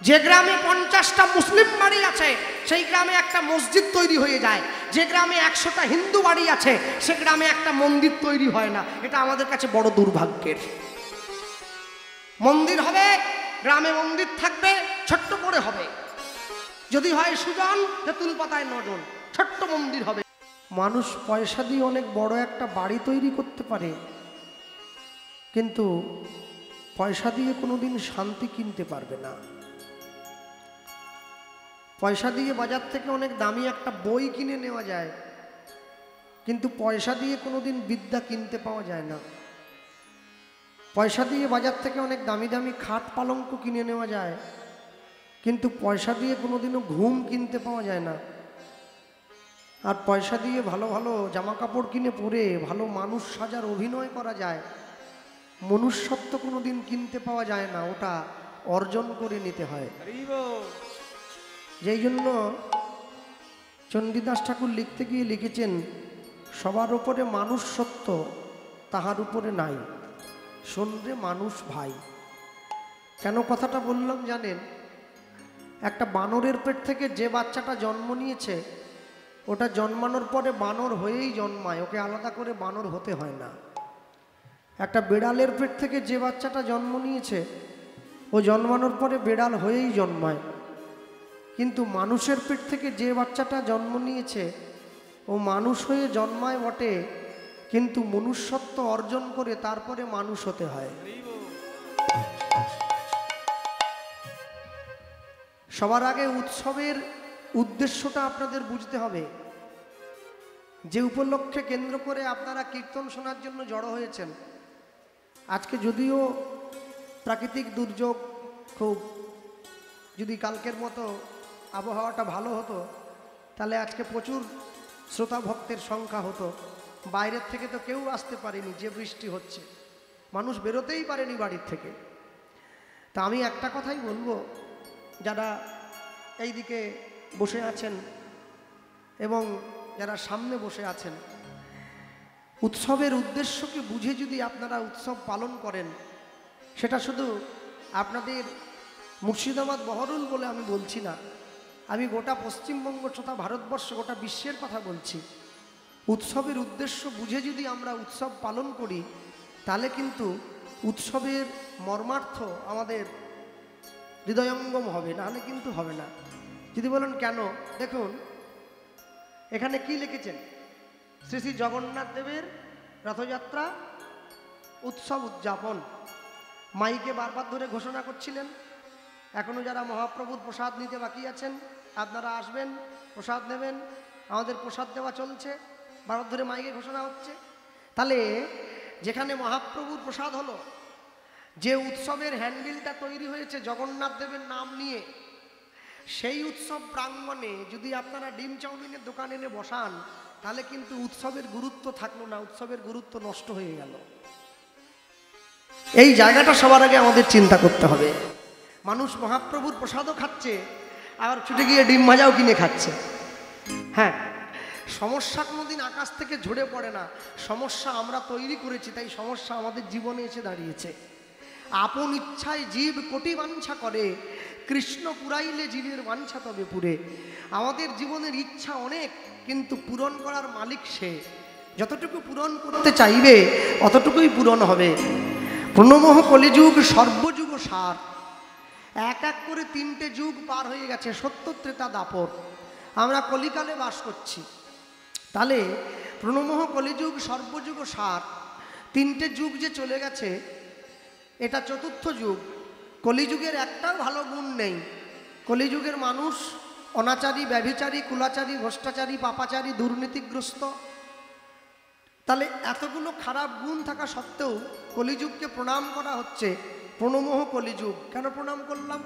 যে গ্রামে 50টা মুসলিম বাড়ি আছে সেই গ্রামে একটা মসজিদ তৈরি হয়ে যায়। যে গ্রামে 100টা হিন্দু বাড়ি আছে সে গ্রামে একটা মন্দির তৈরি হয় না। এটা আমাদের কাছে বড় দুর্ভাগ্যের। মন্দির হবে, গ্রামে মন্দির থাকবে, ছোট্ট করে হবে, যদি হয় সুজন তেঁতুল পাতায় নজন, ছোট্ট মন্দির হবে। মানুষ পয়সা দিয়ে অনেক বড় একটা বাড়ি তৈরি করতে পারে, কিন্তু পয়সা দিয়ে কোনোদিন শান্তি কিনতে পারবে না। পয়সা দিয়ে বাজার থেকে অনেক দামি একটা বই কিনে নেওয়া যায়, কিন্তু পয়সা দিয়ে কোনোদিন বিদ্যা কিনতে পাওয়া যায় না। পয়সা দিয়ে বাজার থেকে অনেক দামি দামি খাট পালঙ্ক কিনে নেওয়া যায়, কিন্তু পয়সা দিয়ে কোনোদিনও ঘুম কিনতে পাওয়া যায় না। আর পয়সা দিয়ে ভালো ভালো জামা কাপড় কিনে পরে ভালো মানুষ সাজার অভিনয় করা যায়, মনুষ্যত্ব কোনোদিন কিনতে পাওয়া যায় না, ওটা অর্জন করে নিতে হয়। যেই জন্য চণ্ডীদাস ঠাকুর লিখতে গিয়ে লিখেছেন, সবার উপরে মানুষ সত্য, তাহার উপরে নাই, শোনরে মানুষ ভাই। কেন কথাটা বললাম জানেন? একটা বানরের পেট থেকে যে বাচ্চাটা জন্ম নিয়েছে, ওটা জন্মানোর পরে বানর হয়েই জন্মায়, ওকে আলাদা করে বানর হতে হয় না। একটা বেড়ালের পেট থেকে যে বাচ্চাটা জন্ম নিয়েছে, ও জন্মানোর পরে বেড়াল হয়েই জন্মায়। কিন্তু মানুষের পেট থেকে যে বাচ্চাটা জন্ম নিয়েছে, ও মানুষ হয়ে জন্মায় বটে, কিন্তু মনুষ্যত্ব অর্জন করে তারপরে মানুষ হতে হয়। সবার আগে উৎসবের উদ্দেশ্যটা আপনাদের বুঝতে হবে। যে উপলক্ষে কেন্দ্র করে আপনারা কীর্তন শোনার জন্য জড়ো হয়েছেন, আজকে যদিও প্রাকৃতিক দুর্যোগ খুব, যদি কালকের মতো আবহাওয়াটা ভালো হতো তাহলে আজকে প্রচুর শ্রোতা ভক্তের সংখ্যা হতো। বাইরের থেকে তো কেউ আসতে পারেনি, যে বৃষ্টি হচ্ছে, মানুষ বেরোতেই পারেনি বাড়ির থেকে। তা আমি একটা কথাই বলবো, যারা এই দিকে বসে আছেন এবং যারা সামনে বসে আছেন, উৎসবের উদ্দেশ্যকে বুঝে যদি আপনারা উৎসব পালন করেন, সেটা শুধু আপনাদের মুর্শিদাবাদ বহরুল বলে আমি বলছি না, আমি গোটা পশ্চিমবঙ্গ তথা ভারতবর্ষ, গোটা বিশ্বের কথা বলছি। উৎসবের উদ্দেশ্য বুঝে যদি আমরা উৎসব পালন করি, তাহলে কিন্তু উৎসবের মর্মার্থ আমাদের হৃদয়ঙ্গম হবে, নাহলে কিন্তু হবে না। যদি বলেন কেন, দেখুন এখানে কি লিখেছেন, শ্রী শ্রী জগন্নাথ দেবের রথযাত্রা উৎসব উদযাপন। মাইকে বারবার ধরে ঘোষণা করছিলেন, এখনো যারা মহাপ্রভুর প্রসাদ নিতে বাকি আছেন আপনারা আসবেন, প্রসাদ নেবেন। আমাদের প্রসাদ দেওয়া চলছে, বারবার ধরে মাইকে ঘোষণা হচ্ছে। তাহলে যেখানে মহাপ্রভুর প্রসাদ হলো, যে উৎসবের হ্যান্ডবিলটা তৈরি হয়েছে জগন্নাথ দেবের নাম নিয়ে, সেই উৎসব প্রাঙ্গণে যদি আপনারা ডিম চাউমিনের দোকান এনে বসান, তাহলে কিন্তু উৎসবের গুরুত্ব থাকলো না, উৎসবের গুরুত্ব নষ্ট হয়ে গেল। এই জায়গাটা সবার আগে আমাদের চিন্তা করতে হবে। মানুষ মহাপ্রভুর প্রসাদও খাচ্ছে, আবার ছুটে গিয়ে ডিম ভাজাও কিনে খাচ্ছে। হ্যাঁ, সমস্যা কোনোদিন আকাশ থেকে ঝরে পড়ে না, সমস্যা আমরা তৈরি করেছি, তাই সমস্যা আমাদের জীবনে এসে দাঁড়িয়েছে। আপন ইচ্ছায় জীব কোটি বাঞ্ছা করে, কৃষ্ণ পুরাইলে জীবের বাঞ্ছা তবে পুরে। আমাদের জীবনের ইচ্ছা অনেক, কিন্তু পূরণ করার মালিক সে। যতটুকু পূরণ করতে চাইবে অতটুকুই পূরণ হবে। প্রণমহ কলিযুগ সর্বযুগ সার। এক এক করে 3টে যুগ পার হয়ে গেছে, সত্য ত্রেতা দাপর, আমরা কলিকালে বাস করছি। তাহলে প্রণমহ কলিযুগ সর্বযুগ সার, 3টে যুগ যে চলে গেছে, এটা 4র্থ যুগ। কলিযুগের একটাও ভালো গুণ নেই। কলিযুগের মানুষ অনাচারী, ব্যভিচারী, কুলাচারী, ভ্রষ্টাচারী, পাপাচারী, দুর্নীতিগ্রস্ত। তাহলে এতগুলো খারাপ গুণ থাকা সত্ত্বেও কলিযুগকে প্রণাম করা হচ্ছে। প্রণমহ কলিযুগ, কেন প্রণাম করলাম?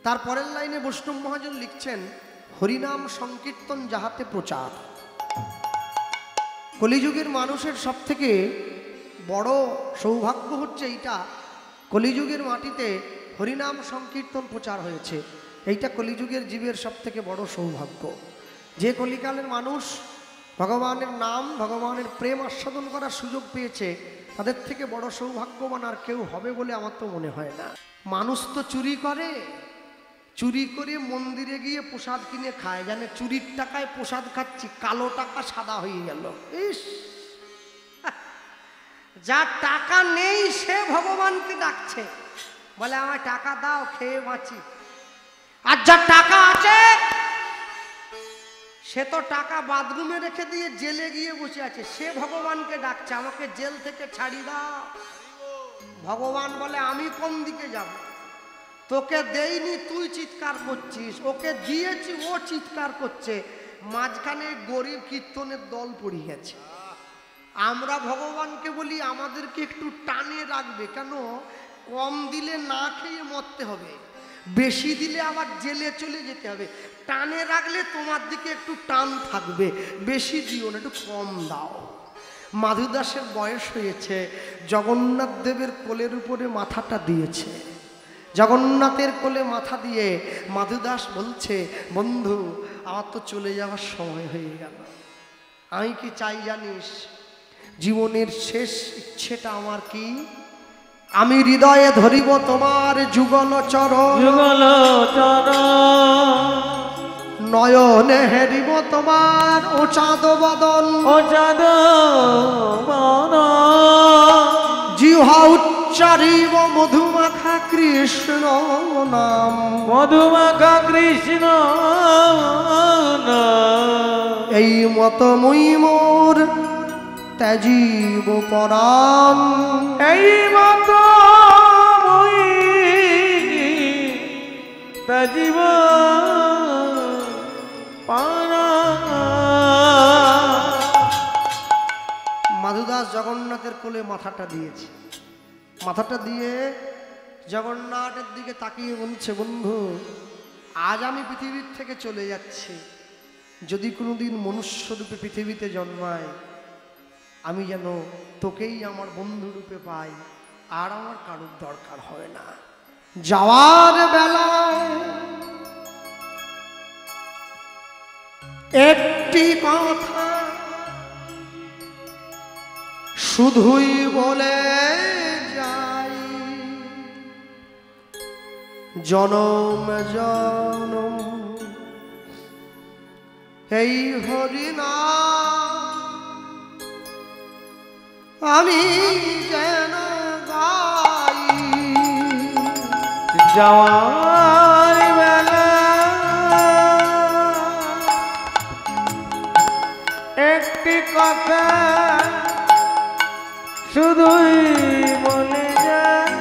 তার পরের লাইনে বৈষ্ণব মহাজন লিখছেন, হরিনাম সংকীর্তন যাহাতে প্রচার। কলিযুগের মানুষের সব থেকে বড় সৌভাগ্য হচ্ছে এইটা, কলিযুগের মাটিতে হরিনাম সংকীর্তন প্রচার হয়েছে। এইটা কলিযুগের জীবের সব থেকে বড় সৌভাগ্য। যে কলিকালের মানুষ ভগবানের নাম, ভগবানের প্রেম আস্বাদন করার সুযোগ পেয়েছে, তাদের থেকে বড় সৌভাগ্যবান আর কেউ হবে বলে আমার তো মনে হয় না। মানুষ তো চুরি করে, চুরি করে মন্দিরে গিয়ে প্রসাদ কিনে খায়, জানে চুরির টাকায় প্রসাদ খাচ্ছি, কালো টাকা সাদা হয়ে গেল। ইস, যার টাকা নেই সে ভগবানকে ডাকছে, বলে আমার টাকা দাও খেয়ে বাঁচি। আর যার টাকা আছে সে তো টাকা বাথরুমে রেখে দিয়ে জেলে গিয়ে বসে আছে, সে ভগবানকে ডাকছে আমাকে জেল থেকে ছাড়ি দাও। ভগবান বলে আমি কোন দিকে যাব, তোকে দেইনি তুই চিৎকার করছিস, ওকে দিয়েছি ও চিৎকার করছে, মাঝখানে গরিব কীর্তনের দল পড়ে গেছে। আমরা ভগবানকে বলি আমাদেরকে একটু টানে রাখবে, কেন কম দিলে না খেয়ে মরতে হবে, বেশি দিলে আবার জেলে চলে যেতে হবে। টানে রাখলে তোমার দিকে একটু টান থাকবে, বেশি দিও না, একটু কম দাও। মাধু দাসের বয়স হয়েছে, জগন্নাথ দেবের কোলের উপরে মাথাটা দিয়েছে, জগন্নাথের কোলে মাথা দিয়ে মাধু দাস বলছে বন্ধু আমার তো চলে যাওয়ার সময় হয়ে গেল, আমি কি চাই জানিস, জীবনের শেষ ইচ্ছেটা আমার কি, আমি হৃদয়ে ধরিব তোমার যুগল চরণ, যুগল চরণ, নয়নে হেরিব তোমার ও চাঁদ বদন, ও চাঁদ বদন, জিহ্বা উচ্চারিব মধুমাখা কৃষ্ণ নাম, মধুমাখা কৃষ্ণ নাম, এই মত মুই মোর ত্যাজিব পরাণ, এই মত মুই ত্যাজিব পরাণ। মাধু দাস জগন্নাথের কোলে মাথাটা দিয়েছে, মাথাটা দিয়ে জগন্নাথের দিকে তাকিয়ে বলছে বন্ধু আজ আমি পৃথিবীর থেকে চলে যাচ্ছি, যদি কোনোদিন মনুষ্যরূপে পৃথিবীতে জন্মায় আমি যেন তোকেই আমার বন্ধু রূপে পাই, আর আমার কারোর দরকার হয় না। যাওয়ার বেলায় একটি কথা শুধুই বলে যাই, জনম জনম এই হরিনাম আমি যেন গাই। যাওয়ার বেলা একটি কথা শুধুই বলে যায়,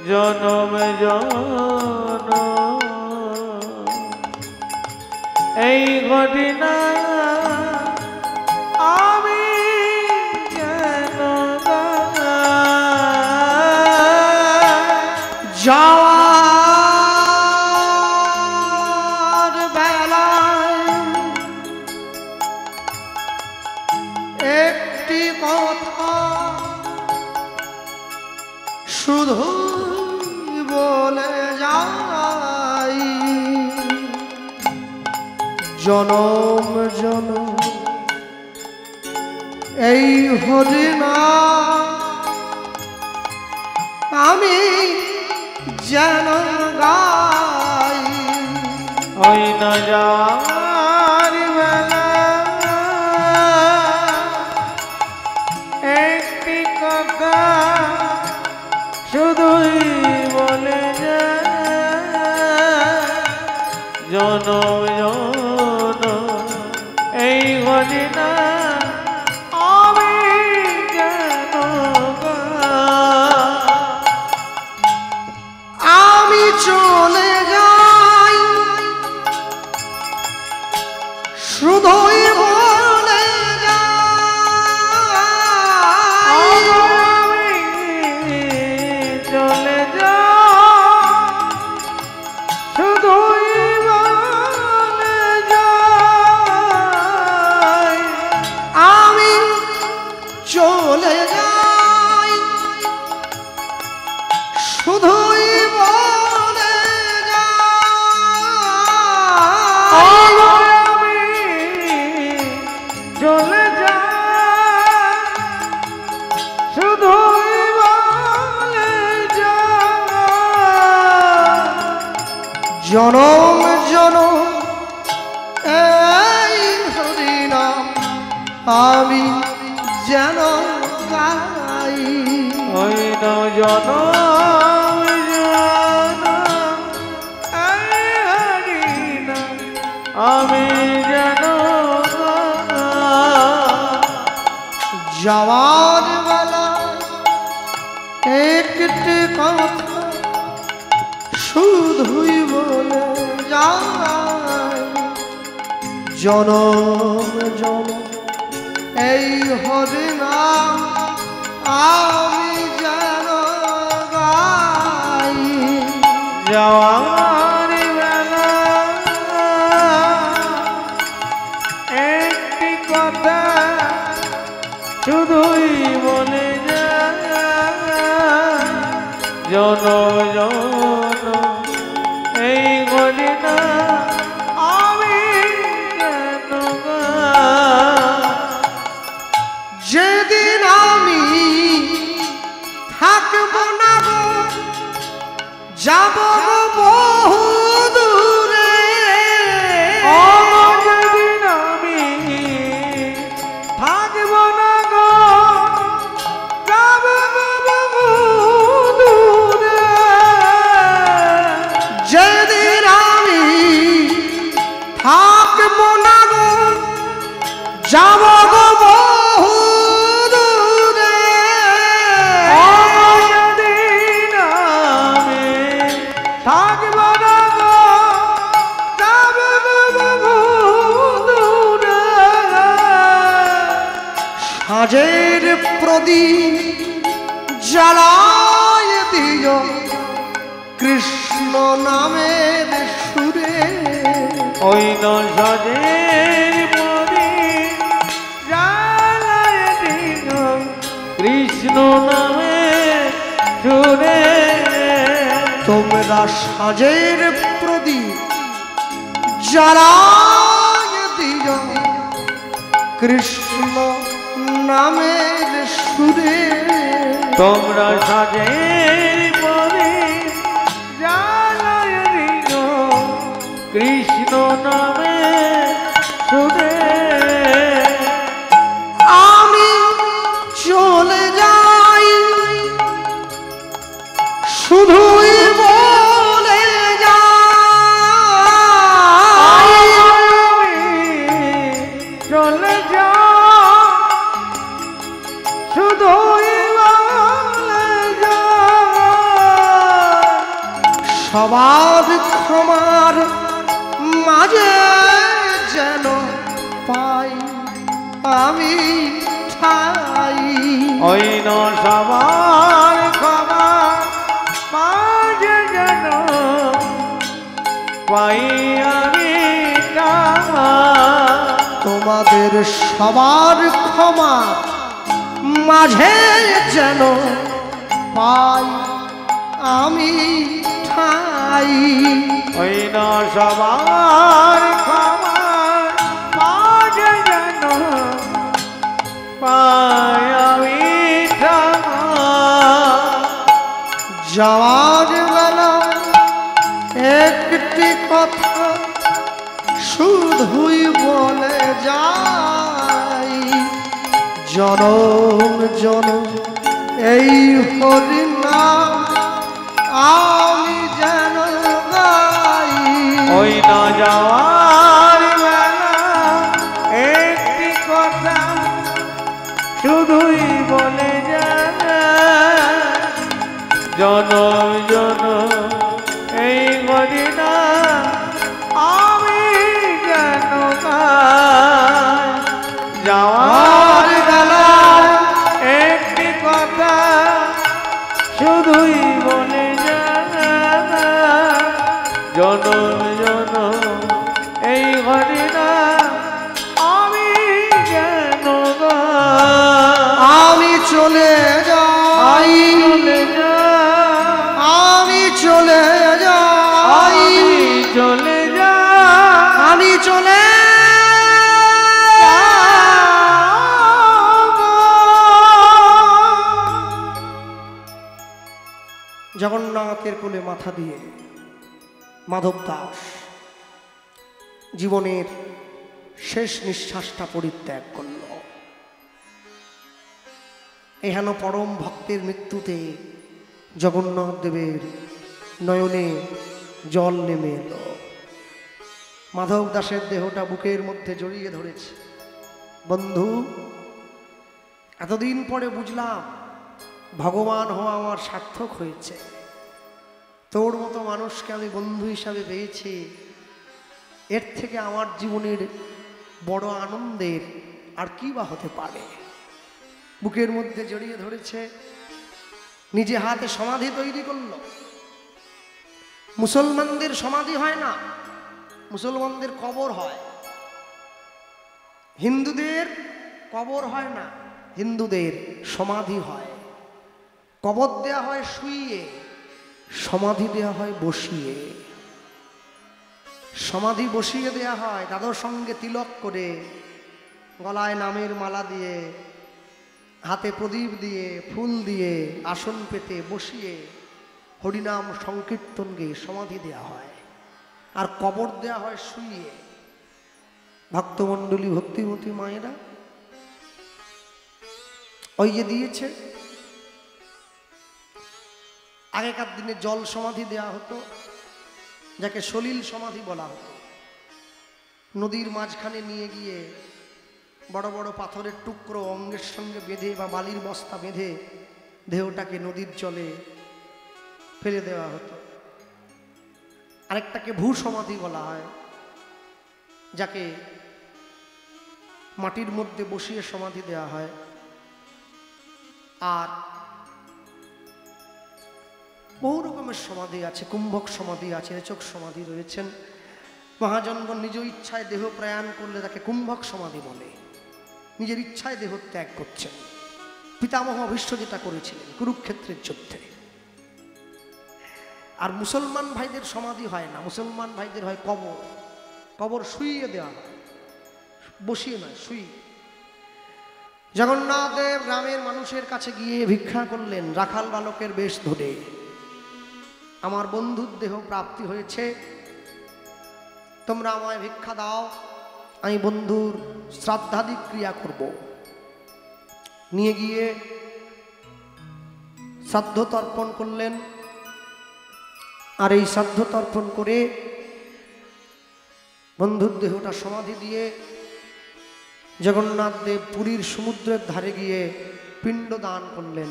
জনম জনম এই ঘটনা আমি যেন যাওয়ার বেলায় একটি কথা শুধু বলে যাই, জনম জনম এই হরিনাম আমি যেন গাই। ওই না যাওয়ার বেলা একটি কথা শুধুই বলে যায়, জনম জনম এই ঘটনা আমি যেন গাই। আমি চলে যাই শুধুই বলে যাই, আমি চলে যাই শুধুই বলে যাই, আমি চলে যাই শুধুই বলে যাই, আমি চলে যাই শুধুই বলে জনম জনম এই হরিনাম আমি যেন গাই। ওই না জনম জনম এই হরিনাম আমি যেন যাওয়ার বেলা একটি কথা শুধুই বলে যাই, জনম জনম এই হরিনাম আমি যেন গাই। যাওয়ার বেলা একটি কথা শুধুই বলে যায়, জনম জনম এই হরিনাম আমি যেন গাই। যেদিন আমি থাকব না গো, যাব গো বহু দূরে, যেদিন আমি থাকব না গো, যাব গো বহু দূরে। যেদিন আমি থাকব না গো, যাব গো বহু দূরে, যেদিন আমি থাকব না গো, যাব গো বহু দূরে। সাজের প্রদীপ জ্বালায় দিও কৃষ্ণ নামের সুরে, ওই নজরের প্রদীপ জ্বালায় দিও কৃষ্ণ নামে সুরে। তোমরা সাজের প্রদীপ জ্বালায় দিও কৃষ্ণ নামের সুরে, তোমরা সাজের প্রদীপ জ্বালায় দিও কৃষ্ণ নামে সুরে। আমি চলে যাই শুধুই বলে যাই, চলে যা শুধুই বলে যা। সবার ক্ষমার মাঝে যেন পাই আমি ঠাই, ওই ন সবার ক্ষমা মাঝে যেন পাই আমি ঠাই। তোমাদের সবার ক্ষমা মাঝে যেন পাই আমি ঠাই, ওই ন সবার ক্ষমা মাঝে যেন পাই আমি ঠাই। যাওয়ার বেলা একটি কথা শুধুই বলে যাই, জনম জনম এই হরিনাম আমি যেন গাই। ওই না যাওয়ার বেলা একটি কথা শুধুই বলে যায়, জনম জনম এই হরিনাম আমি যেন গাই। যাওয়ার বেলা একটি কথা শুধুই বলে যায়, জনম জনম এই হরিনাম আমি যেন গাই। আমি চলে যাই, চলে যাই, আমি চলে যাই, চলে যা আমি চলে জগন্নাথের কোলে মাথা দিয়ে মাধব দাস জীবনের শেষ নিঃশ্বাসটা পরিত্যাগ করল। এহেন পরম ভক্তের মৃত্যুতে জগন্নাথ দেবের নয়নে জল নেমে এলো। মাধব দাসের দেহটা বুকের মধ্যে জড়িয়ে ধরেছে। বন্ধু, এতদিন পরে বুঝলাম ভগবান হওয়া আমার সার্থক হয়েছে। তোর মতো মানুষকে আমি বন্ধু হিসাবে পেয়েছি, এর থেকে আমার জীবনের বড় আনন্দের আর কি বা হতে পারে। বুকের মধ্যে জড়িয়ে ধরেছে, নিজে হাতে সমাধি তৈরি করলো। মুসলমানদের সমাধি হয় না, মুসলমানদের কবর হয়। হিন্দুদের কবর হয় না, হিন্দুদের সমাধি হয়। কবর দেয়া হয় শুইয়ে, সমাধি দেয়া হয় বসিয়ে। সমাধি বসিয়ে দেয়া হয় দাদর সঙ্গে তিলক করে, গলায় নামের মালা দিয়ে, হাতে প্রদীপ দিয়ে, ফুল দিয়ে, আসন পেতে বসিয়ে হরিনাম সংকীর্তন গিয়ে সমাধি দেয়া হয়। আর কবর দেয়া হয় শুইয়ে। ভক্তমণ্ডলী ভক্তিমতী মায়েরা ওই যে দিয়েছে, আগেকার দিনে জল সমাধি দেয়া হতো, যাকে সলিল সমাধি বলা হতো। নদীর মাঝখানে নিয়ে গিয়ে বড় বড় পাথরের টুকরো অঙ্গের সঙ্গে বেঁধে বা বালির বস্তা বেঁধে দেহটাকে নদীর জলে ফেলে দেওয়া হতো। আরেকটাকে ভূ সমাধি বলা হয়, যাকে মাটির মধ্যে বসিয়ে সমাধি দেওয়া হয়। আর বহু রকমের সমাধি আছে, কুম্ভক সমাধি আছে, রেচক সমাধি রয়েছেন। মহাজনগণ নিজ ইচ্ছায় দেহ প্রয়াণ করলে তাকে কুম্ভক সমাধি বলে। নিজের ইচ্ছায় দেহ ত্যাগ করছেন। পিতামহ ভীষ্ম যেটা করেছিলেন কুরুক্ষেত্রের যুদ্ধে। আর মুসলমান ভাইদের সমাধি হয় না, মুসলমান ভাইদের হয় কবর। কবর শুইয়ে দেওয়া হয়, বসিয়ে নয়, শুইয়ে। জগন্নাথ দেব গ্রামের মানুষের কাছে গিয়ে ভিক্ষা করলেন রাখাল বালকের বেশ ধরে। আমার বন্ধুর দেহ প্রাপ্তি হয়েছে, তোমরা আমায় ভিক্ষা দাও, আমি বন্ধুর শ্রাদ্ধাদি ক্রিয়া করব। নিয়ে গিয়ে শ্রাদ্ধ তর্পণ করলেন। আর এই শ্রাদ্ধ তর্পণ করে বন্ধুর দেহটা সমাধি দিয়ে জগন্নাথ দেব পুরীর সমুদ্রের ধারে গিয়ে পিণ্ড দান করলেন।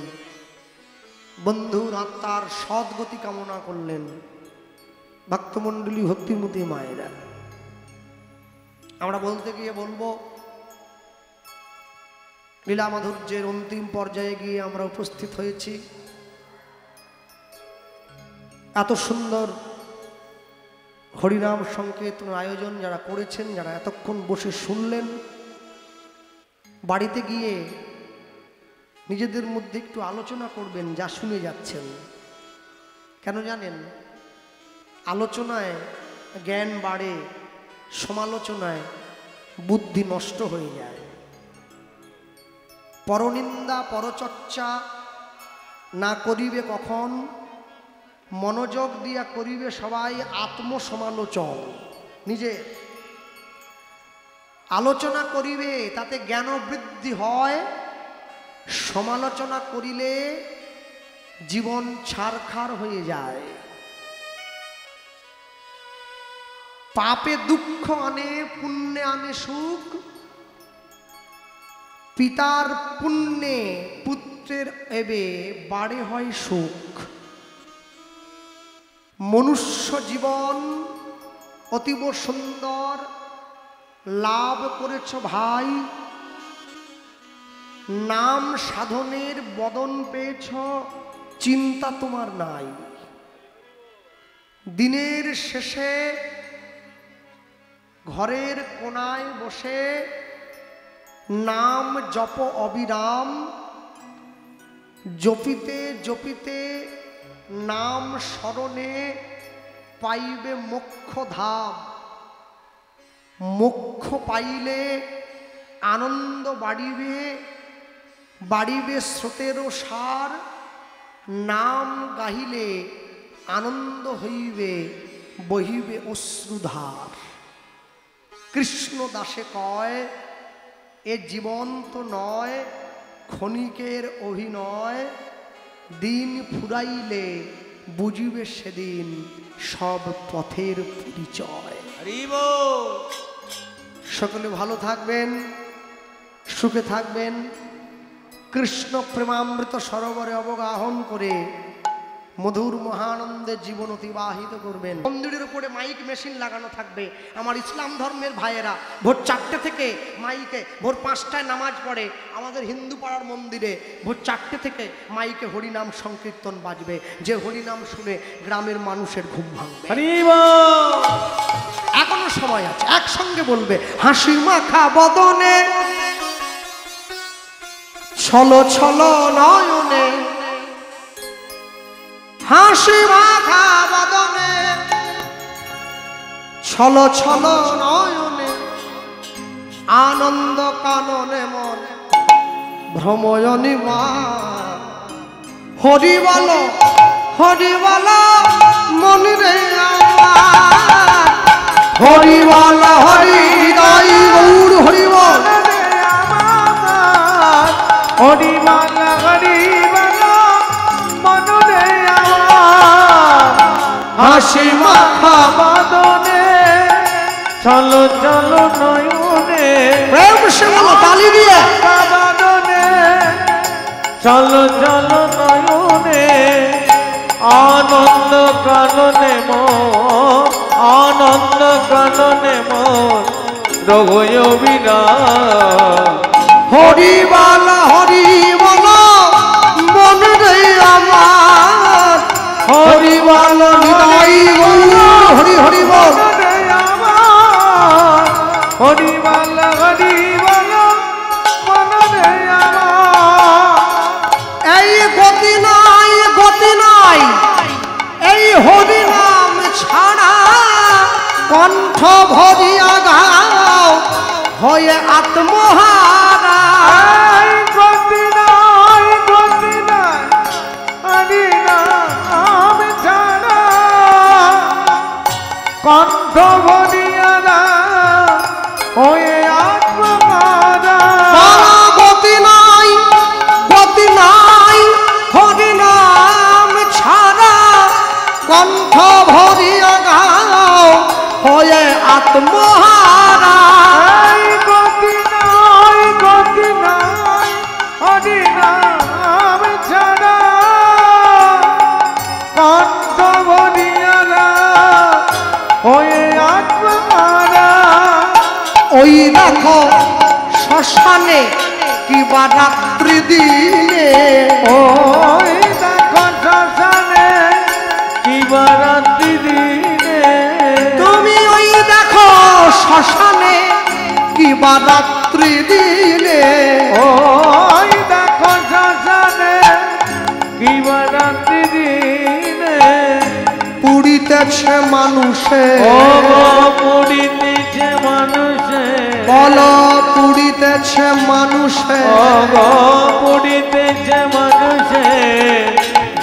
বন্ধুর আত্মার সদ্গতি কামনা করলেন। ভক্তমণ্ডলী ভক্তিমতী মায়েরা, আমরা বলতে গিয়ে বলবো লীলা মাধুর্যের অন্তিম পর্যায়ে গিয়ে আমরা উপস্থিত হয়েছি। এত সুন্দর হরিনাম সংকীর্তন আয়োজন যারা করেছেন, যারা এতক্ষণ বসে শুনলেন, বাড়িতে গিয়ে নিজেদের মধ্যে একটু আলোচনা করবেন যা শুনে যাচ্ছেন। কেন জানেন? আলোচনায় জ্ঞান বাড়ে, সমালোচনায় বুদ্ধি নষ্ট হয়ে যায়। পরনিন্দা পরচর্চা না করিবে কখন, মনোযোগ দিয়া করিবে সবাই আত্মসমালোচন। নিজে আলোচনা করিবে, তাতে জ্ঞান বৃদ্ধি হয়। সমালোচনা করিলে জীবন ছারখার হয়ে যায়। পাপে দুঃখ আনে, পুণ্যে আনে সুখ। পিতার পুণ্যে পুত্রের এবে বাড়ে হয় সুখ। মনুষ্য জীবন অতীব সুন্দর লাভ করেছ ভাই, নাম সাধনের বদন পেয়েছ, চিন্তা তোমার নাই। দিনের শেষে ঘরের কোণায় বসে নাম জপ অবিরাম, জপিতে জপিতে নাম স্মরণে পাইবে মোক্ষ ধাম। মোক্ষ পাইলে আনন্দ বাড়িবে, বাড়িবে স্রোতেরও সার। নাম গাহিলে আনন্দ হইবে, বহিবে অশ্রুধার। কৃষ্ণ দাসে কয় এ জীবন তো নয় ক্ষণিকের অভিনয়, দিন ফুরাইলে বুঝিবে সেদিন সব পথের পরিচয়। সকলে ভালো থাকবেন, সুখে থাকবেন, কৃষ্ণ প্রেমামৃত সরোবরে অবগাহন করে মধুর মহানন্দে জীবন অতিবাহিত করবেন। মন্দিরের উপরে মাইক মেশিন লাগানো থাকবে। আমার ইসলাম ধর্মের ভাইয়েরা ভোর 4টে থেকে মাইকে, ভোর 5টায় নামাজ পড়ে আমাদের হিন্দু পাড়ার মন্দিরে, ভোর 4টে থেকে মাইকে হরিনাম সংকীর্তন বাজবে। যে হরিনাম শুনে গ্রামের মানুষের ঘুম ভাঙবে। এখনো সময় আছে, একসঙ্গে বলবে হাসি মাখা বদনে ছলো ছলো নয়নে, হাসি মাখা বদনে ছলো ছলো নয়নে, আনন্দ কাননে মন ভ্রময়নি মা। হরি বলো মনি রে আমার, হরি বল হরি হৃদয় গৌর হরি বল, হরি বল মনরে আমার, হাসি মাখা বদনে চলো চলো নয়নে, প্রেম সে বলো তালি দিয়ে, বদনে চলো চলো নয়নে, আনন্দ কাননে মোর, আনন্দ কাননে মোর রঘুয় বিনা। হরি বল মন রে আমার, হরি বল হৃদয় গৌর হরি হরি বল, হরি বল মনরে আমার। এই গতি নাই এই হরি নাম ছাড়া, কণ্ঠ ভরিয়া গাও হয়ে আত্মহারা। গতি নাই হরি নাম ছাড়া, কণ্ঠ ভরিয়া গাও হয়ে আত্মহারা। গতি নাই হরি নাম ছাড়া, কণ্ঠ ভরিয়া গাও হয়ে আত্মহারা। গতি নাই হরি নাম ছাড়া, কণ্ঠ ভরিয়া গাও হয়ে আত্মহারা। ওই দেখো শ্মশানে কিবা রাত্রি দিনে, ওই দেখো শ্মশানে কিবা রাত্রি দিনে, তুমি ওই দেখো শ্মশানে কিবা রাত্রি দিনে, ওই দেখো শ্মশানে কিবা রাত্রি দিনে, পুড়িতেছে মানুষে ও পুড়িতেছে মানুষে, বল পুড়িতেছে মানুষে, ও পুড়িতেছে মানুষে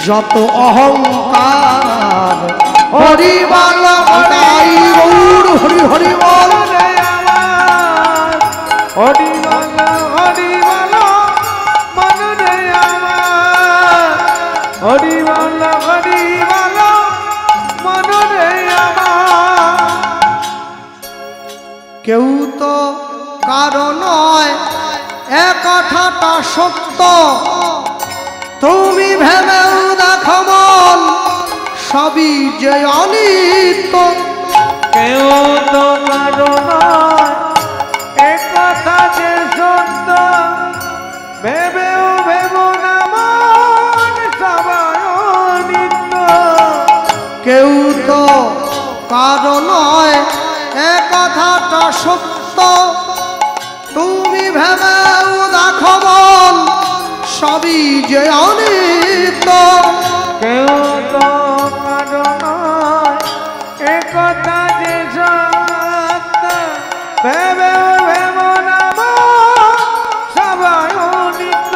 যত অহংকার। হরি বল হরি গৌর হরি হরি বল, হরি বল মনরে আমার, হরি বল মনরে আমার। কেউ তো কারণ নয় এ কথাটা সত্য, তুমি ভেবেও দেখো মন সবই যে অনিত্য। কেউ তো কারো নয় এ কথা যে সত্য, ভেবেও না মন সবাই নিত্য। কেউ তো কারণ নয় এ কথাটা সত্য, তুমি ভেবেও দেখো মন সবই যে অনিত্য। কেউ তো কারো নয় এ কথা যে সত্য, ভেবেও না মন সবাই নিত্য।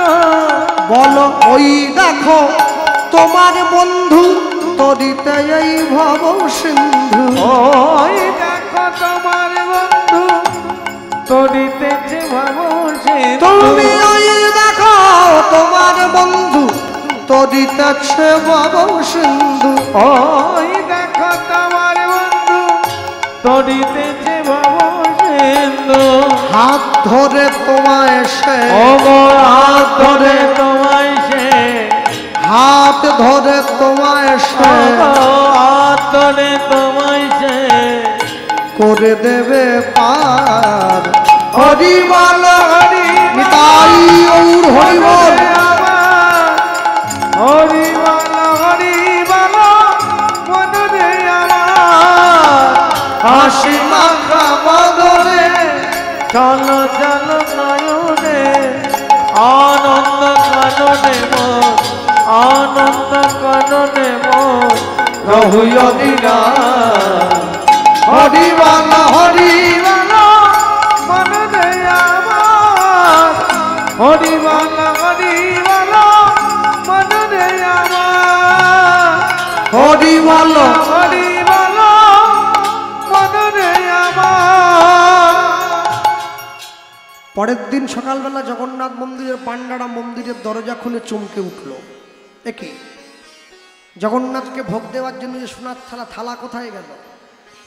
বলো ওই দেখো তোমার বন্ধু তরিতে এই ভব সিন্ধু। ওই দেখো তোমার বন্ধু তরিতেছে ভব সিন্ধু। তুমি ওই দেখো তোমার বন্ধু তরিতেছে ভব সিন্ধু। ওই দেখো তোমার বন্ধু তরিতেছে ভব সিন্ধু। হাত ধরে তোমায় সে, ও গো হাত ধরে তোমায় সে, হাত ধরে তোমায় সে, হাত ধরে তোমায় সে করে দেবে পার। হরি বল হরি নিতাই গৌর হরি বল। হরি বল হরি বল মনরে আমার হাসি মাখা বদনে চলো চলো নয়নে আনন্দ কাননে মন, আনন্দ কাননে মন রহুয় দিনা। হরি বল হরি বল। মনরে আমার হরি বল হরি বল মনরে আমার হরি বল হরি বল মনরে আমার। পরের দিন সকালবেলা জগন্নাথ মন্দিরের পাণ্ডারা মন্দিরের দরজা খুলে চমকে উঠল। একে জগন্নাথকে ভোগ দেওয়ার জন্য যে সোনার থালা কোথায় গেল?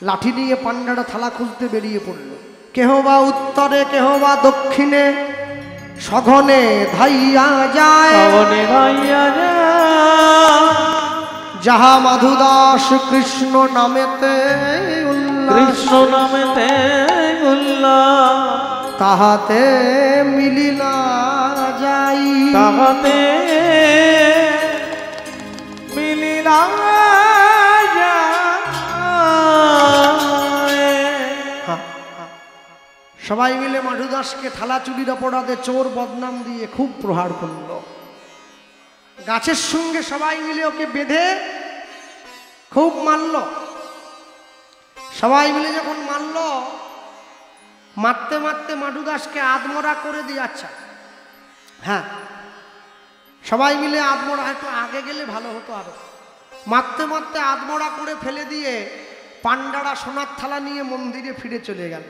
লাঠি নিয়ে পাণ্ডারা থালা খুঁজতে বেরিয়ে পড়ল। কেহ বা উত্তরে কেহ বা দক্ষিণে সঘনে ধাইয়া যায়। পবনে ধাইয়া যায় যাহা মাধুদাস কৃষ্ণ নামেতে উল্লাস, কৃষ্ণ নামেতে উল্লাস, তাহাতে মিলিলা যাই। তাহাতে মিলিলা সবাই মিলে মাধুদাসকে থালা চুরির অপরাধে চোর বদনাম দিয়ে খুব প্রহার করল। গাছের সঙ্গে সবাই মিলে ওকে বেঁধে খুব মারল। সবাই মিলে যখন মারল, মারতে মারতে মাধুদাসকে আধমরা করে দিয়ে, আচ্ছা হ্যাঁ সবাই মিলে আধমরা, একটু আগে গেলে ভালো হতো আরো। মারতে মারতে আধমরা করে ফেলে দিয়ে পাণ্ডারা সোনার থালা নিয়ে মন্দিরে ফিরে চলে গেল।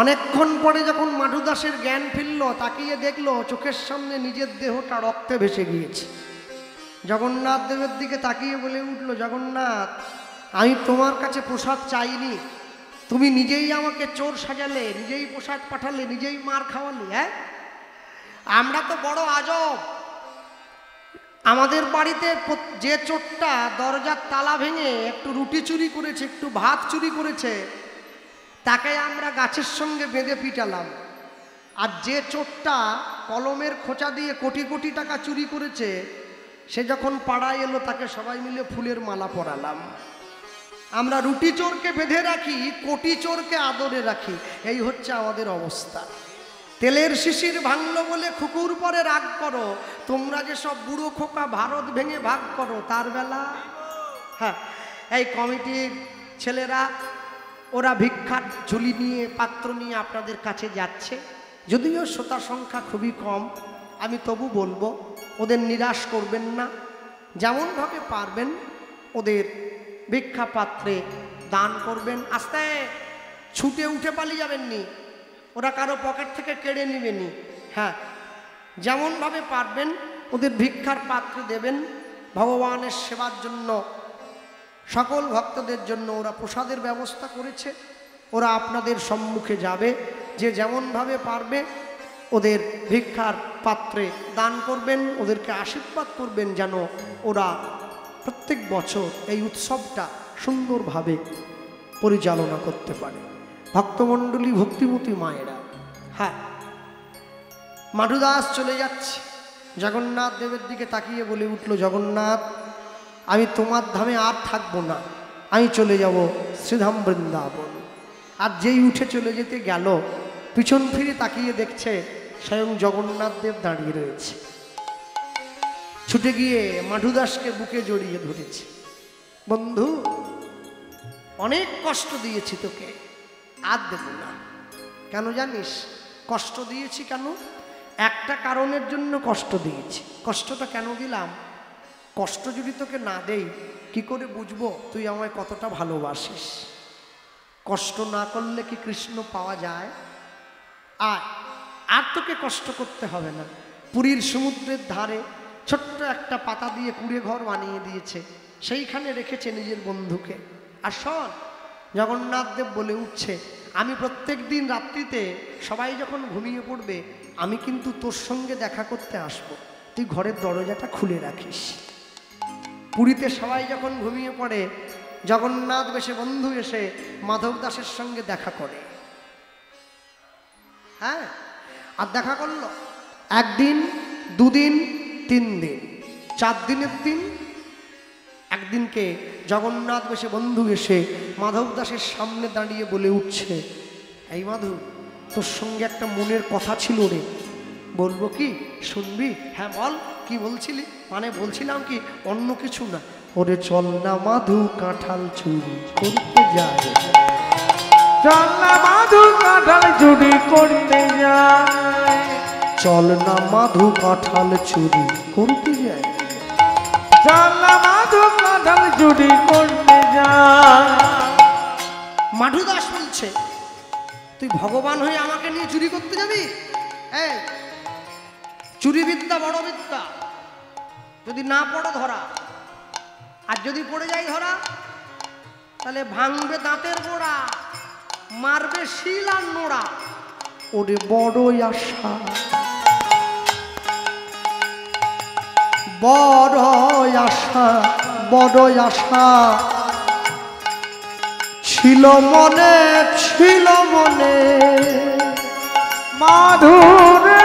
অনেকক্ষণ পরে যখন মাধুদাসের জ্ঞান ফিরল, তাকিয়ে দেখলো চোখের সামনে নিজের দেহটা রক্তে ভেসে গিয়েছে। জগন্নাথ দেবের দিকে তাকিয়ে বলে উঠল, জগন্নাথ আমি তোমার কাছে প্রসাদ চাইনি, তুমি নিজেই আমাকে চোর সাজালে, নিজেই প্রসাদ পাঠালে, নিজেই মার খাওয়ালে। হ্যাঁ আমরা তো বড় আজব। আমাদের বাড়িতে যে চোরটা দরজার তালা ভেঙে একটু রুটি চুরি করেছে, একটু ভাত চুরি করেছে, তাকে আমরা গাছের সঙ্গে বেঁধে পিটালাম। আর যে চোরটা কলমের খোঁচা দিয়ে কোটি কোটি টাকা চুরি করেছে, সে যখন পাড়ায় এলো তাকে সবাই মিলে ফুলের মালা পরালাম। আমরা রুটি চোরকে বেঁধে রাখি, কোটি চোরকে আদরে রাখি। এই হচ্ছে আমাদের অবস্থা। তেলের শিশির ভাঙলো বলে খুকুর পরে রাগ করো, তোমরা যে সব বুড়ো খোকা ভারত ভেঙে ভাগ করো তার বেলা। হ্যাঁ এই কমিটির ছেলেরা ওরা ভিক্ষার ঝুলি নিয়ে পাত্র নিয়ে আপনাদের কাছে যাচ্ছে। যদিও শ্রোতা সংখ্যা খুবই কম, আমি তবু বলবো ওদের নিরাশ করবেন না। যেমনভাবে পারবেন ওদের ভিক্ষা পাত্রে দান করবেন। আস্তে ছুটে উঠে পালিয়ে যাবেননি, ওরা কারো পকেট থেকে কেড়ে নেবেনি। হ্যাঁ যেমনভাবে পারবেন ওদের ভিক্ষার পাত্রে দেবেন। ভগবানের সেবার জন্য, সকল ভক্তদের জন্য ওরা প্রসাদের ব্যবস্থা করেছে। ওরা আপনাদের সম্মুখে যাবে, যে যেমনভাবে পারবে ওদের ভিক্ষার পাত্রে দান করবেন, ওদেরকে আশীর্বাদ করবেন যেন ওরা প্রত্যেক বছর এই উৎসবটা সুন্দরভাবে পরিচালনা করতে পারে। ভক্তমণ্ডলী, ভক্তিমতী মায়েরা, হ্যাঁ মাধুদাস চলে যাচ্ছে। জগন্নাথ দেবের দিকে তাকিয়ে বলে উঠল, জগন্নাথ আমি তোমার ধামে আর থাকবো না, আমি চলে যাব শ্রীধাম বৃন্দাবন। আর যেই উঠে চলে যেতে গেল, পিছন ফিরে তাকিয়ে দেখছে স্বয়ং জগন্নাথ দেব দাঁড়িয়ে রয়েছে। ছুটে গিয়ে মাধুদাসকে বুকে জড়িয়ে ধরেছে। বন্ধু অনেক কষ্ট দিয়েছি তোকে, আর দেব না। কেন জানিস কষ্ট দিয়েছি কেন? একটা কারণের জন্য কষ্ট দিয়েছি। কষ্টটা কেন দিলাম? কষ্ট যদি তোকে না দেই কি করে বুঝবো তুই আমায় কতটা ভালোবাসিস? কষ্ট না করলে কি কৃষ্ণ পাওয়া যায়? আর তোকে কষ্ট করতে হবে না। পুরীর সমুদ্রের ধারে ছোট্ট একটা পাতা দিয়ে কুঁড়ে ঘর বানিয়ে দিয়েছে, সেইখানে রেখেছে নিজের বন্ধুকে। আর শোন, জগন্নাথ দেব বলে উঠছে, আমি প্রত্যেক দিন রাত্রিতে সবাই যখন ঘুমিয়ে পড়বে আমি কিন্তু তোর সঙ্গে দেখা করতে আসবো, তুই ঘরের দরজাটা খুলে রাখিস। পুরীতে সবাই যখন ঘুমিয়ে পড়ে জগন্নাথ বেশে বন্ধু এসে মাধব দাসের সঙ্গে দেখা করে। হ্যাঁ, আর দেখা করলো একদিন, দুদিন, 3 দিন, 4 দিনের দিন। একদিনকে জগন্নাথ বেশে বন্ধু এসে মাধব দাসের সামনে দাঁড়িয়ে বলে উঠছে, এই মাধব, তোর সঙ্গে একটা মনের কথা ছিল রে। বলবো কি, শুনবি? হ্যাঁ বল, কি বলছিলি? মানে বলছিলাম কি, অন্য কিছু না। ওরে চল না মাধু কাঁঠাল চুরি করতে যায়, চল না মাধু কাঁঠাল চুরি করতে যায়, চল না মাধু কাঁঠাল চুরি করতে যায়, চল না মাধু কাঁঠাল চুরি করতে যায়। মাধু দাস বলছে, তুই ভগবান হয়ে আমাকে নিয়ে চুরি করতে যাবি? এই চুরি বিদ্যা বড় বিদ্যা, যদি না পড়ো ধরা, আর যদি পড়ে যাই ধরা তাহলে ভাঙবে দাঁতের গোড়া, মারবে শিল আর নোড়া। ওরে বড়ই আশা, বড়ই আশা, বড়ই আশা ছিল মনে, ছিল মনে মাধুরে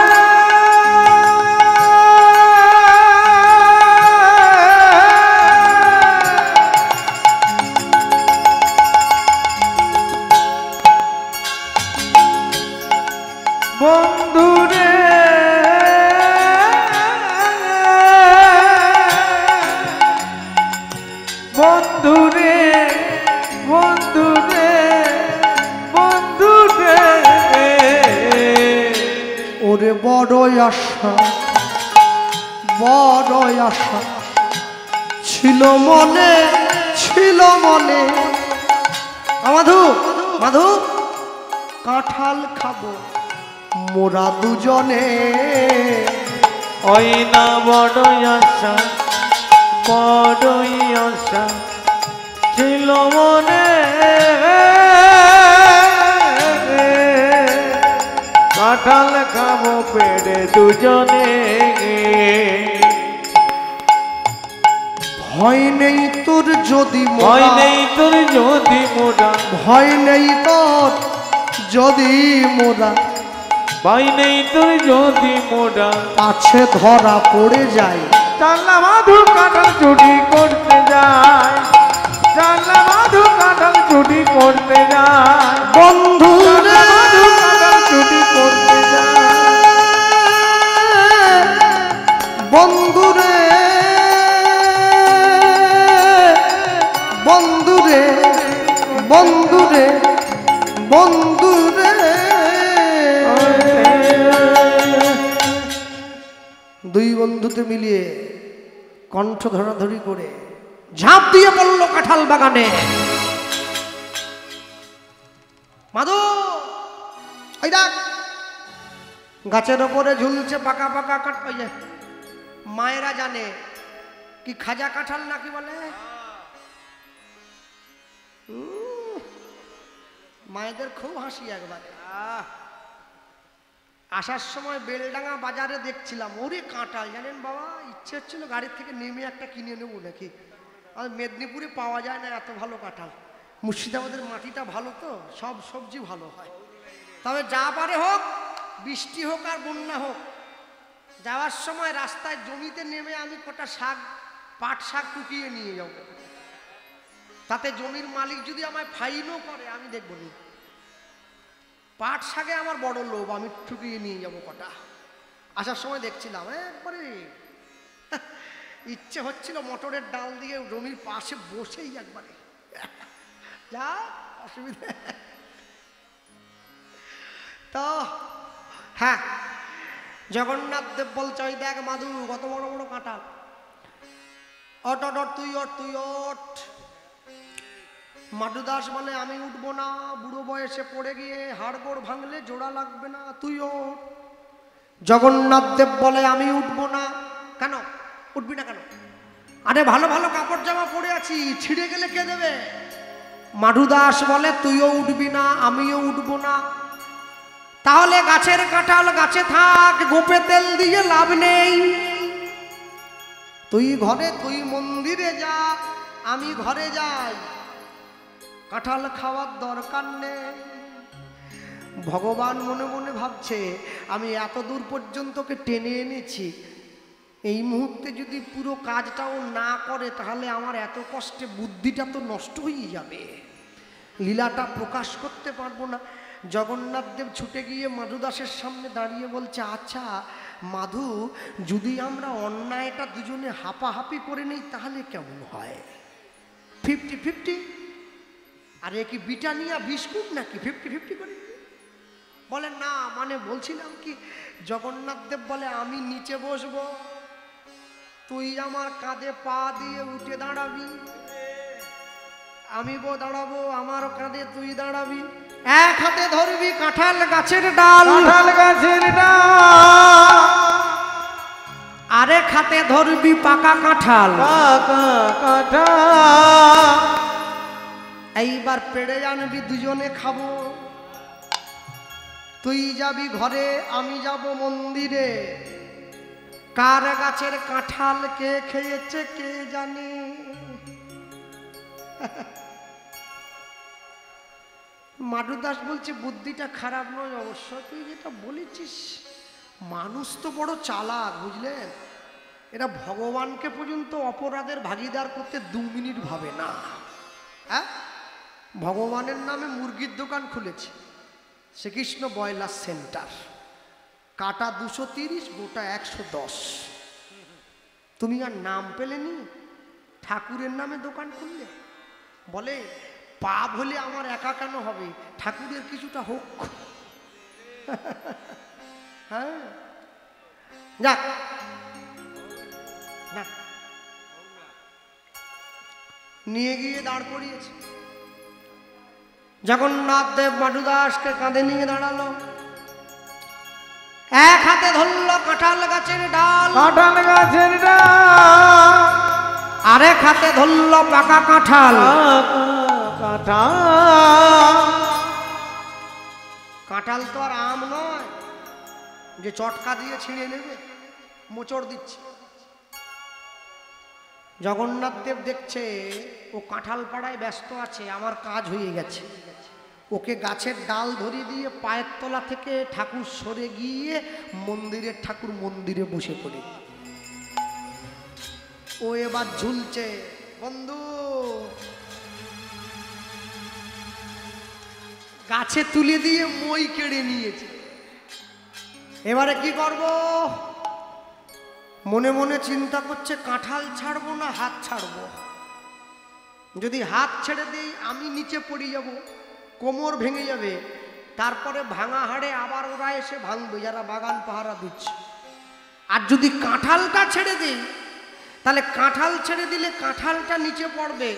বন্ধুরে, বন্ধুরে, বন্ধুরে, বন্ধুরে, ওরে বড়ই আশা, বড়ই আশা ছিল মনে, ছিল মনে। মাধু, মাধু কাঁঠাল খাবো মোরা দুজনে, ওই না বড়ই আশা, বড়ই আশা ছিল মনে, কাঁঠাল খাবো পেড়ে দুজনে। ভয় নেই তোর যদি ভয় নেই তোর যদি মোরা, ভয় নেই তোর যদি মোরা, ভয় নেই তোর যদি মোরা আছে ধরা পড়ে যায়। চাল্লা মাধু কাঁঠাল চুরি করতে যায়, চাল্লা মাধু কাঁঠাল চুরি করতে যায়, বন্ধু রে, মাধু কাঁঠাল চুরি করতে যায়, বন্ধু রে, বন্ধু রে, বন্ধু রে, বন্ধু রে। দুই বন্ধুতে মিলিয়ে কণ্ঠ ধরাধরি করে ঝাঁপ দিয়ে পড়ল কাঁঠাল বাগানে। মাধু, ওই দেখ গাছের ওপরে ঝুলছে পাকা পাকা কাঁঠাল। মায়েরা জানে কি খাজা কাঁঠাল নাকি বলে, মায়েদের খুব হাসি একবারে। আসার সময় বেলডাঙ্গা বাজারে দেখছিলাম, ওরে কাঁঠাল, জানেন বাবা, ইচ্ছে হচ্ছিল গাড়ির থেকে নেমে একটা কিনে নেবো নাকি। আর মেদিনীপুরে পাওয়া যায় না এত ভালো কাঁঠাল। মুর্শিদাবাদের মাটিটা ভালো তো, সব সবজি ভালো হয়। তবে যা পারে হোক, বৃষ্টি হোক আর বন্যা হোক, যাওয়ার সময় রাস্তায় জমিতে নেমে আমি কটা শাক, পাট শাক টুকিয়ে নিয়ে যাব। তাতে জমির মালিক যদি আমায় ফাইনও করে আমি দেখবো নি। পাট শাকে আমার বড় লোভ, আমি ঠুকিয়ে নিয়ে যাব কটা। আসার সময় দেখছিলাম একবারে ইচ্ছে হচ্ছিল মটরের ডাল দিয়ে জমির পাশে বসেই একবারে যা অসুবিধা। তো হ্যাঁ, জগন্নাথ দেব বলছে, ওই দেখ মাধু কত বড় বড় কাঁঠাল। অট অট অট, তুই অট তুই অট। মাধু দাস বলে আমি উঠবো না, বুড়ো বয়সে পড়ে গিয়ে হাড়গোড় ভাঙলে জোড়া লাগবে না, তুই ওঠ। জগন্নাথ দেব বলে আমি উঠবো না। কেন উঠবি না কেন? আরে ভালো ভালো কাপড় জামা পরে আছি, ছিঁড়ে গেলে কে দেবে? মাধু দাস বলে তুইও উঠবি না, আমিও উঠবো না। তাহলে গাছের কাঁঠাল গাছে থাক, গোপে তেল দিয়ে লাভ নেই। তুই ঘরে, তুই মন্দিরে যা, আমি ঘরে যাই, কাঁঠাল খাওয়ার দরকার নেই। ভগবান মনে মনে ভাবছে আমি এত দূর পর্যন্ত কে টেনে এনেছি, এই মুহূর্তে যদি পুরো কাজটাও না করে তাহলে আমার এত কষ্টে বুদ্ধিটা তো নষ্ট হয়ে যাবে, লীলাটা প্রকাশ করতে পারবো না। জগন্নাথ দেব ছুটে গিয়ে মাধু দাসের সামনে দাঁড়িয়ে বলছে, আচ্ছা মাধু, যদি আমরা অন্যায়টা দুজনে হাপাহাপি করে নেই তাহলে কেমন হয়? 50-50? আরে কি ব্রিটানিয়া বিস্কুট নাকি 50-50 করে? বলে না, মানে বলছিলাম কি, জগন্নাথ দেব বলে আমি নিচে বসবো, তুই আমার কাঁধে পা দিয়ে উঠে দাঁড়াবি, আমি দাঁড়াবো আমার কাঁধে, তুই দাঁড়াবি, এক হাতে ধরবি কাঁঠাল গাছের ডাল, কাঁঠাল গাছের ডাল, আরেক হাতে ধরবি পাকা কাঁঠাল, পাকা কাঁঠাল। এইবার পেড়ে আনবি, দুজনে খাবো, তুই যাবি ঘরে, আমি যাব মন্দিরে, কার গাছের কাঁঠাল কে খেয়েছে কে জানে। মাধু দাস বলছে বুদ্ধিটা খারাপ নয় অবশ্য, তুই যেটা বলেছিস, মানুষ তো বড় চালাক বুঝলেন, এরা ভগবানকে পর্যন্ত অপরাধের ভাগিদার করতে 2 মিনিট ভাবে না। হ্যাঁ, ভগবানের নামে মুরগির দোকান খুলেছে, শ্রীকৃষ্ণ ব্রয়লার সেন্টার, কাটা 230, গোটা 110। তুমি আর নাম পেলেনি, ঠাকুরের নামে দোকান খুললে। বলে পাপ হলে আমার একা কেন হবে, ঠাকুরের কিছুটা হোক। হ্যাঁ, যাক না, নিয়ে গিয়ে দাঁড় করিয়েছে। জগন্নাথ দেব মাধু দাসকে কাঁধে নিয়ে দাঁড়ালো, এক হাতে ধরলো কাঁঠাল গাছের ডাল, কাঁঠাল গাছের ডাল, আরেক হাতে ধরলো পাকা কাঁঠাল, কাঁঠাল। কাঁঠাল তো আর আম নয় যে চটকা দিয়ে ছিঁড়ে নেবে, মোচড় দিচ্ছে। জগন্নাথ দেব দেখছে ও কাঁঠাল পাড়ায় ব্যস্ত আছে, আমার কাজ হয়ে গেছে, ওকে গাছের ডাল ধরিয়ে দিয়ে পায়ের তলা থেকে ঠাকুর সরে গিয়ে মন্দিরের ঠাকুর মন্দিরে বসে পড়ে, ও এবার ঝুলছে। বন্ধু, গাছে তুলে দিয়ে মই কেড়ে নিয়েছে, এবারে কি করব? মনে মনে চিন্তা করছে কাঁঠাল ছাড়বো না হাত ছাড়বো, যদি হাত ছেড়ে দিই আমি নিচে পড়ে যাব, কোমর ভেঙে যাবে, তারপরে ভাঙা হাড়ে আবার ওরা এসে ভাঙবে যারা বাগান পাহারা দিচ্ছে। আর যদি কাঁঠালটা ছেড়ে দিই তাহলে কাঁঠাল ছেড়ে দিলে কাঁঠালটা নিচে পড়বে,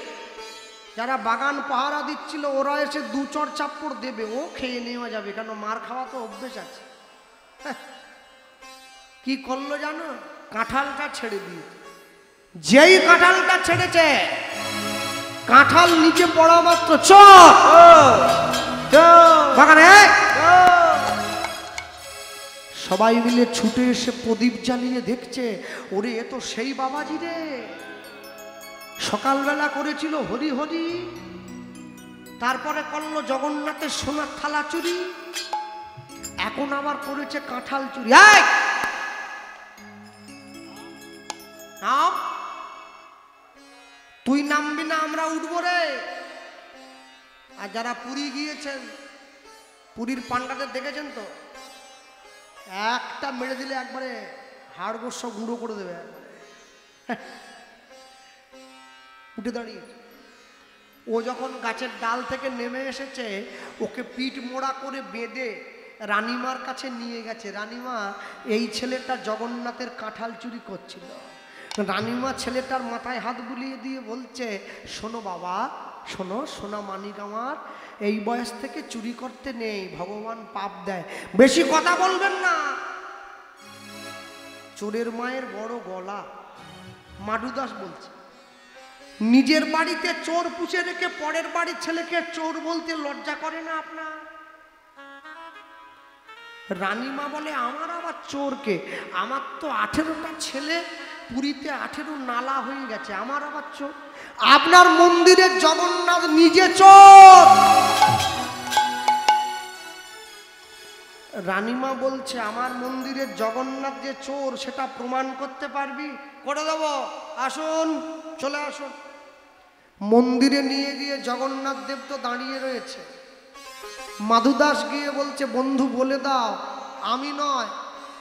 যারা বাগান পাহারা দিচ্ছিল ওরা এসে 2 চড় চাপ্পড় দেবে, ও খেয়ে নেওয়া যাবে, কেন মার খাওয়া তো অভ্যেস আছে। কি করলো জানো? কাঁঠালটা ছেড়ে দিয়ে, যেই কাঁঠালটা ছেড়েছে কাঁঠাল নিচে পড়া মাত্র চট বাগানে সবাই মিলে ছুটে এসে প্রদীপ জ্বালিয়ে দেখছে, ওরে এ তো সেই বাবাজি রে, সকালবেলা করেছিল হরি হরি, তারপরে করলো জগন্নাথের সোনার থালা চুরি, এখন আবার করেছে কাঁঠাল চুরি। নাম, তুই নামবি না আমরা উঠবো রে। আর যারা পুরী গিয়েছেন, পুরীর পান্ডাদের দেখেছেন তো, একটা মেরে দিলে একবারে হাড়গোড় সব গুঁড়ো করে দেবে। উঠে দাঁড়িয়ে ও যখন গাছের ডাল থেকে নেমে এসেছে, ওকে পিঠ মোড়া করে বেঁধে রানীমার কাছে নিয়ে গেছে। রানীমা, এই ছেলেটা জগন্নাথের কাঁঠাল চুরি করছিল, রানীমা ছেলেটার মাথায় হাত বুলিয়ে দিয়ে বলছে, শোনো বাবা, শোনো সোনা মানিক আমার, এই বয়স থেকে চুরি করতে নেই, ভগবান পাপ দেয়, বেশি কথা বলবেন না। চোরের মায়ের বড় গলা। মাধুদাস বলছে, নিজের বাড়িতে চোর পুষে রেখে পরের বাড়ির ছেলেকে চোর বলতে লজ্জা করে না আপনার? রানীমা বলে, আমার আবার চোরকে? আমার তো 18টা ছেলে, পুরীতে 18 নালা হয়ে গেছে, আমার আবার চোর? আপনার মন্দিরের জগন্নাথ নিজে চোর। রানীমা বলছে, আমার মন্দিরের জগন্নাথ যে চোর সেটা প্রমাণ করতে পারবি? করে দেব, আসুন, চলে আসুন। মন্দিরে নিয়ে গিয়ে জগন্নাথ দেব তো দাঁড়িয়ে রয়েছে। মাধুদাস গিয়ে বলছে, বন্ধু বলে দাও, আমি নয়,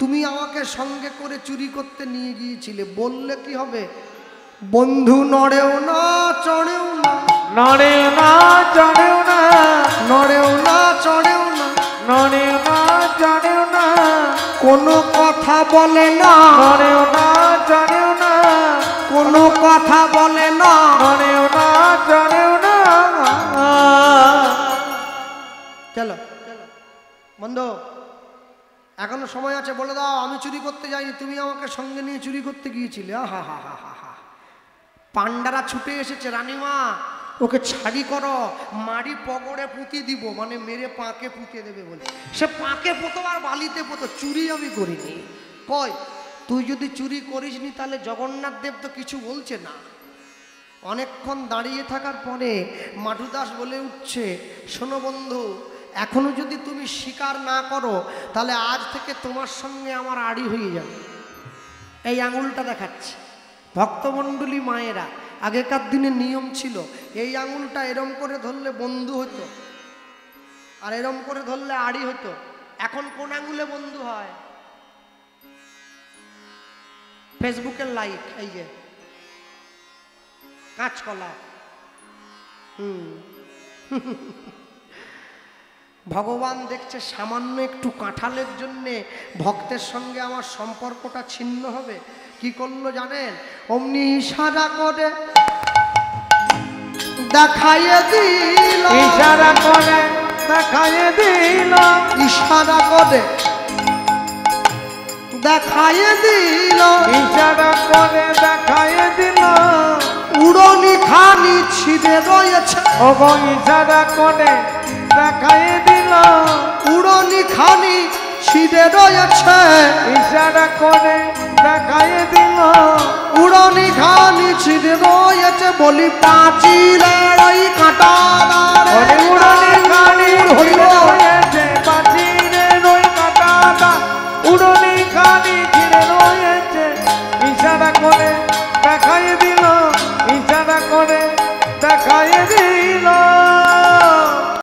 তুমি আমাকে সঙ্গে করে চুরি করতে নিয়ে গিয়েছিলে, বললে কি হবে? বন্ধু নড়েও না চড়েও না, নড়েও না চড়েও না, নড়েও না চড়েও না, নড়েও না চড়েও না, কোনো কথা বলে না, নড়েও না চড়েও না, কোনো কথা বলে না, নড়েও না চড়েও না। চলো বন্ধু, এখনো সময় আছে, বলে দাও আমি চুরি করতে যাইনি, তুমি আমাকে সঙ্গে নিয়ে চুরি করতে গিয়েছিলে। হা হা হা হা হা। পান্ডারা ছুটে এসেছে, রানীমা ওকে ছাড়ি করো, মারি পগড়ে পুঁতি দিব, মানে মেরে পাকে পুঁতে দেবে বলে। সে পাকে পোতো আর বালিতে পোতো, চুরি আমি করিনি। কয়, তুই যদি চুরি করিসনি তাহলে জগন্নাথ দেব তো কিছু বলছে না। অনেকক্ষণ দাঁড়িয়ে থাকার পরে মাধুদাস বলে উঠছে, শোনো বন্ধু, এখনো যদি তুমি স্বীকার না করো তাহলে আজ থেকে তোমার সঙ্গে আমার আড়ি হয়ে যাবে। এই আঙুলটা দেখাচ্ছে। ভক্তমণ্ডলী মায়েরা, আগেকার দিনে নিয়ম ছিল, এই আঙুলটা এরম করে ধরলে বন্ধু হতো, আর এরম করে ধরলে আড়ি হতো। এখন কোন আঙুলে বন্ধু হয়? ফেসবুকের লাইক, এই যে কাঁচকলা। ভগবান দেখছে সামান্য একটু কাঁঠালের জন্যে ভক্তের সঙ্গে আমার সম্পর্কটা ছিন্ন হবে। কি করলো জানেন? অমনি ইশারা করে দেখাইয়ে দিল, ইশারা করে দেখাইয়ে দিল, ইশারা করে দেখাইয়ে দিল, ইশারা করে দেখাইয়ে দিল, উড়নি খানি ছিঁড়ে রয়েছে। ওগো ইশারা করে দেখাইয়ে দিল, উড়নি খানি ছিঁড়ে রয়েছে, ইশারা করে দেখাইয়ে দিল, উড়নি খানি ছিঁড়ে রয়েছে, বলি পাঁচিল